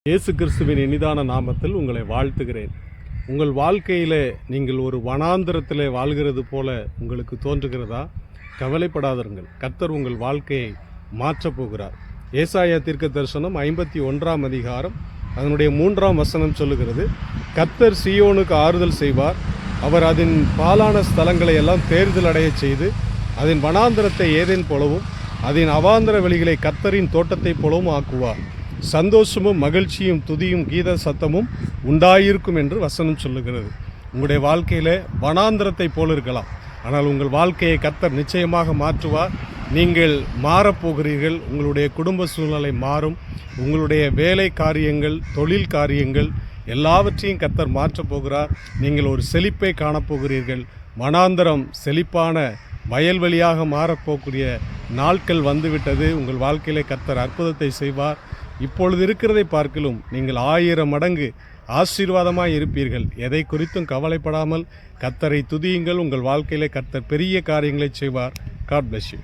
இயேசு கிறிஸ்துவின் இனிதான நாமத்தில் உங்களை வாழ்த்துகிறேன். உங்கள் வாழ்க்கையில் நீங்கள் ஒரு வனாந்திரத்தில் வாழ்கிறது போல உங்களுக்கு தோன்றுகிறதா? கவலைப்படாதீர்கள், கர்த்தர் உங்கள் வாழ்க்கையை மாற்றப் போகிறார். ஏசாயா தீர்க்க தரிசனம் 51 அதிகாரம் அதனுடைய 3 வசனம் சொல்லுகிறது, கர்த்தர் சீயோனுக்கு ஆறுதல் செய்வார், அவர் அதன் பாலான ஸ்தலங்களை எல்லாம் தேர்தல் அடைய செய்து அதன் வனாந்திரத்தை ஏதேன் போலவும் அதன் அவாந்திர வெளிகளை கர்த்தரின் தோட்டத்தைப் போலவும் ஆக்குவார். சந்தோஷமும் மகிழ்ச்சியும் துதியும் கீத சத்தமும் உண்டாயிருக்கும் என்று வசனம் சொல்லுகிறது. உங்களுடைய வாழ்க்கையில் வனாந்திரத்தை போல இருக்கலாம், ஆனால் உங்கள் வாழ்க்கையை கர்த்தர் நிச்சயமாக மாற்றுவார். நீங்கள் மாறப்போகிறீர்கள். உங்களுடைய குடும்ப சூழ்நிலை மாறும். உங்களுடைய வேலை காரியங்கள், தொழில் காரியங்கள் எல்லாவற்றையும் கர்த்தர் மாற்றப் போகிறார். நீங்கள் ஒரு செழிப்பை காணப்போகிறீர்கள். வனாந்திரம் செழிப்பான வயல்வெளியாக மாறப்போக்கூடிய நாட்கள் வந்துவிட்டது. உங்கள் வாழ்க்கையிலே கர்த்தர் அற்புதத்தை செய்வார். இப்பொழுது இருக்கிறதை பார்க்கலும் நீங்கள் 1000 மடங்கு ஆசீர்வாதமாய் இருப்பீர்கள். எதை குறித்தும் கவலைப்படாமல் கர்த்தரை துதியுங்கள். உங்கள் வாழ்க்கையிலே கர்த்தர் பெரிய காரியங்களை செய்வார். God bless you.